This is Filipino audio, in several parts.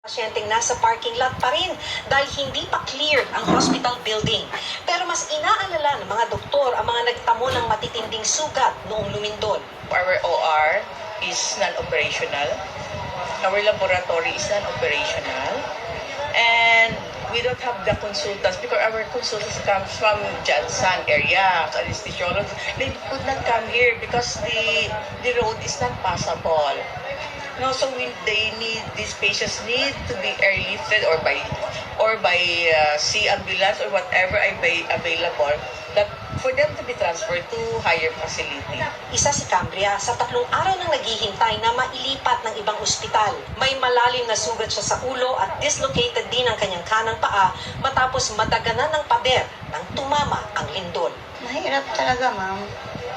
Pasyenteng nasa parking lot pa rin dahil hindi pa cleared ang hospital building. Pero mas inaalala ng mga doktor ang mga nagtamo ng matitinding sugat noong lumindol. Our OR is non-operational. Our laboratory is non-operational. And we don't have the consultants because our consultants comes from Jansan area, anesthesiologists. They could not come here because the road is not passable. No, so these patients need to be airlifted or by sea ambulance or whatever ay available that for them to be transferred to higher facility. Isa si Cambria sa 3 araw nang naghihintay na mailipat ng ibang ospital. May malalim na sugat siya sa ulo at dislocated din ang kanyang kanang paa matapos madaganan ng pader nang tumama ang lindol. Mahirap talaga, ma'am.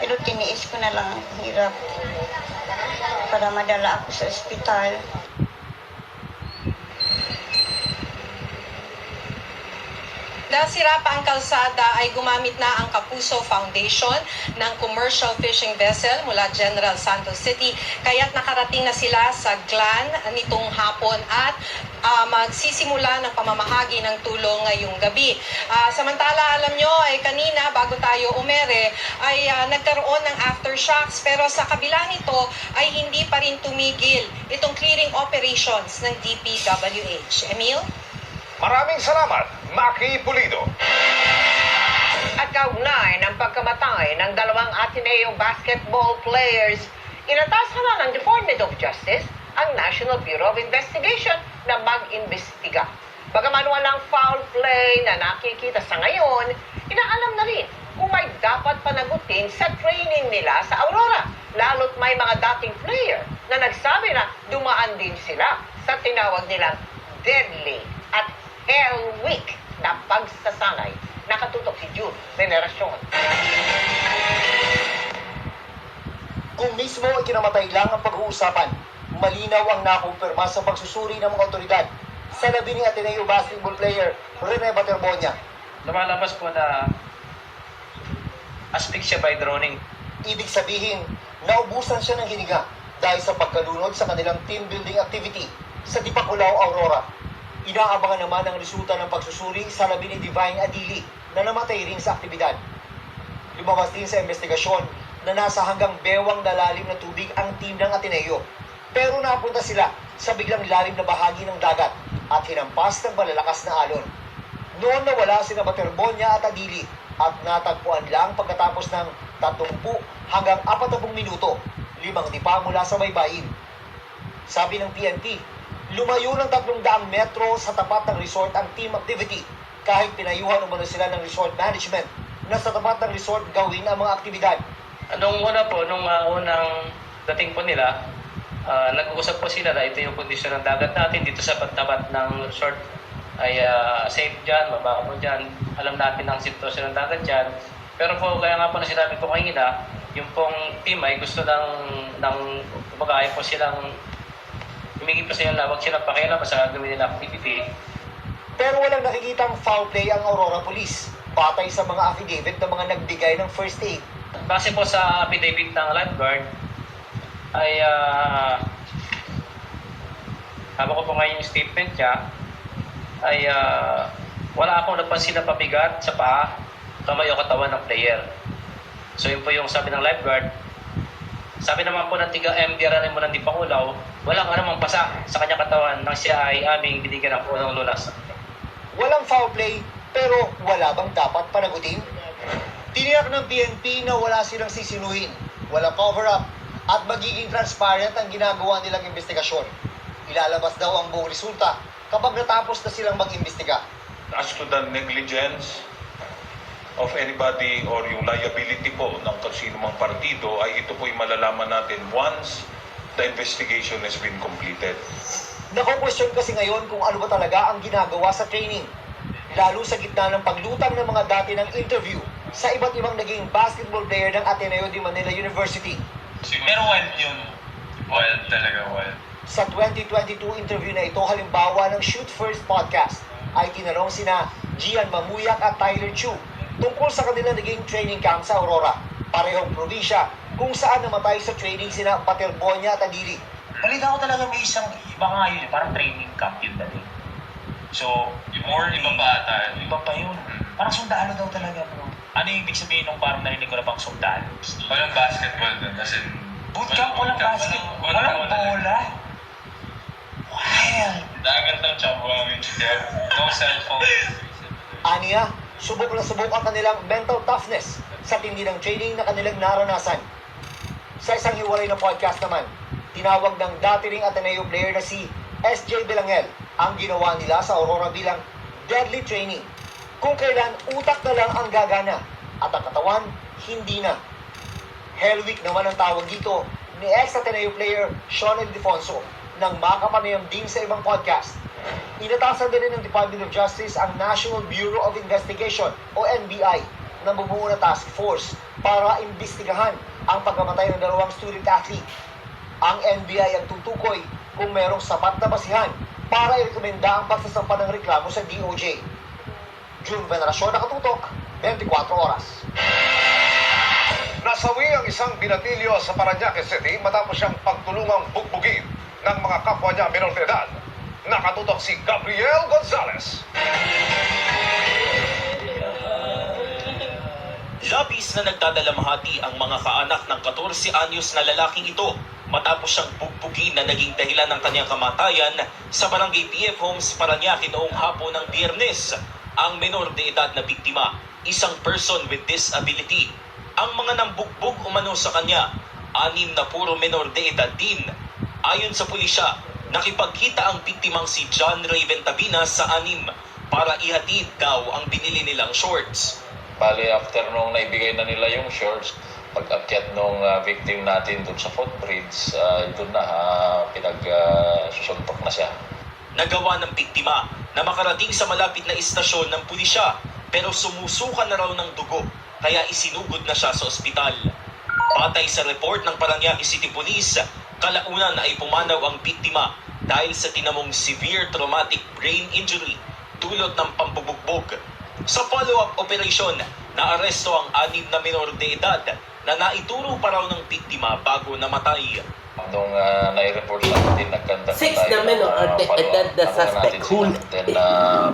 Pero tiniis ko na lang ang hirap para madala ako sa ospital. Dahil sira pa ang kalsada ay gumamit na ang Kapuso Foundation ng commercial fishing vessel mula General Santos City. Kaya't nakarating na sila sa Glan nitong hapon at magsisimula ng pamamahagi ng tulong ngayong gabi. Samantala, alam nyo, ay kanina bago tayo umere, ay nagkaroon ng aftershocks. Pero sa kabila nito ay hindi pa rin tumigil itong clearing operations ng DPWH. Emil? Maraming salamat, Maki Pulido. At kaugnay ng pagkamatay ng 2 Ateneo basketball players, inatasan na ng Department of Justice ang National Bureau of Investigation na mag-imbestiga. Bagaman walang foul play na nakikita sa ngayon, inaalam na rin kung may dapat panagutin sa training nila sa Aurora. Lalo't may mga dating player na nagsabi na dumaan din sila sa tinawag nilang deadly at Hell Week na pagsasanay. Nakatutok si Jude Veneracion. Kung mismo ay kinamatay lang ang pag-uusapan, malinaw ang nakumpirma sa pagsusuri ng mga otoridad sa labi ni Ateneo basketball player Rene Baterbonia. Lumalabas po na asphyxia by drowning. Ibig sabihin, naubusan siya ng hininga dahil sa pagkalunod sa kanilang team building activity sa Tipaculao, Aurora. Inaabangan naman ang resulta ng pagsusuri sa labi ni Divine Adili na namatay rin sa aktibidad. Lumabas din sa investigasyon na nasa hanggang bewang na lalim na tubig ang team ng Ateneo. Pero napunta sila sa biglang lalim na bahagi ng dagat at hinampas ng malalakas na alon. Noon nawala sina Baterbonia at Adili at natagpuan lang pagkatapos ng 30 hanggang 40 minuto, 5 dipa mula sa baybayin. Sabi ng PNP, lumayo ng 300 metro sa tapat ng resort ang team activity kahit pinayuhan umano sila ng resort management na sa tapat ng resort gawin ang mga aktibidad. Nung una po, nung unang dating po nila, nag-uusap po sila na ito yung kondisyon ng dagat natin dito sa tapat ng resort ay safe dyan, mabaka po dyan. Alam natin ang sitwasyon ng dagat dyan. Pero po, kaya nga po na sinabi ko kanina, yung pong team ay gusto ng kumagaya po silang humigit pa sila na huwag silang pakialam sa gagawin nila activity. Pero walang nakikitang foul play ang Aurora Police, batay sa mga affidavit ng mga nagbigay ng first aid. Base po sa affidavit ng lifeguard, ay haba ko po ngayon yung statement niya, ay wala akong napansin na pabigat sa paa, kamay o katawan ng player. So yun po yung sabi ng lifeguard. Sabi naman po ng tiga-MDR mo ng Dipakulaw, walang anumang pasa sa kanyang katawan nang siya ay aming binigyan ng punong lunas. Walang foul play, pero wala bang dapat panagutin? Tiniyak ng PNP na wala silang sisinuhin, walang cover-up, at magiging transparent ang ginagawa nilang investigasyon. Ilalabas daw ang buong resulta kapag natapos na silang mag-imbestiga. As to the negligence of anybody or yung liability po ng sino mang partido ay ito po'y malalaman natin once the investigation has been completed. Nako-question kasi ngayon kung ano ba talaga ang ginagawa sa training, lalo sa gitna ng paglutang ng mga dati ng interview sa iba't ibang naging basketball player ng Ateneo de Manila University. Pero wild yun. Wild talaga, wild. Sa 2022 interview na ito, halimbawa ng Shoot First podcast, ay tinanong sina Gian Mamuyak at Tyler Chu tungkol sa kanilang naging training camp sa Aurora, parehong probinsya kung saan namatay sa training sina Baterbonia at Adili. Balita ko talaga may isang, iba nga yun, parang training camp yun dali. So, Iba pa ata. iba pa yun. Parang sundalo daw talaga, bro. Ano yung ibig sabihin nung parang narinig ko na bang sundalo? Walang basketball doon. As in, Bootcamp, walang basket, walang bola. Wild. dagat ng chambuangin. No cellphone. Aniya, subok na subok ang kanilang mental toughness sa tindi ng training na kanilang naranasan. Sa isang hiwalay na podcast naman, tinawag ng dati ring Ateneo player na si SJ Belangel ang ginawa nila sa Aurora bilang deadly training. Kung kailan utak na lang ang gagana at ang katawan hindi na. Hell Week naman ang tawag dito ni ex-Ateneo player Sean Ildefonso ng makapanayam din sa ibang podcast. Inatasan din ng Department of Justice ang National Bureau of Investigation o NBI na bumuo na task force para imbestigahan ang pagkamatay ng dalawang student athlete. Ang NBI ang tutukoy kung merong sapat na basihan para irekomenda ang pagsasampa ng reklamo sa DOJ. June Veneracion, Nakatutok, 24 oras. Nasawi ang isang binatilyo sa Parañaque City matapos siyang pagtulungang bugbugin ng mga kapwa niya menor de edad. Nakatutok si Gabriel Gonzalez. Labis na nagdadalamhati ang mga kaanak ng 14 anyos na lalaking ito matapos siyang bugbugin na naging dahilan ng kanyang kamatayan sa Barangay PF Homes, Parañaque noong hapon ng Biyernes. Ang menor de edad na biktima, isang person with disability. Ang mga nambugbog umano sa kanya, 6 na puro menor de edad din. Ayon sa pulisya, nakipagkita ang biktimang si John Raven Tabina sa 6 para ihatid daw ang binili nilang shorts. Bali, after nung naibigay na nila yung shorts, pag-akyat nung victim natin dun sa footbridge, doon na pinag-susuntok na siya. Nagawa ng biktima na makarating sa malapit na istasyon ng pulisya pero sumusuka na raw ng dugo kaya isinugod na siya sa ospital. Patay sa report ng Parañaque City Police, kalaunan ay pumanaw ang biktima dahil sa tinamong severe traumatic brain injury dulot ng pambubugbog. Sa follow-up operation, naaresto ang 6 na menor de edad na naituro pa raw ng biktima bago namatay. Nung nai-report sa atin, nagkanda 6 na menor de edad na suspect. Then,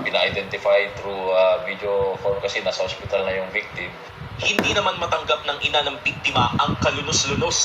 pina-identify through video call kasi nasa hospital na yung victim. Hindi naman matanggap ng ina ng biktima ang kalunos-lunos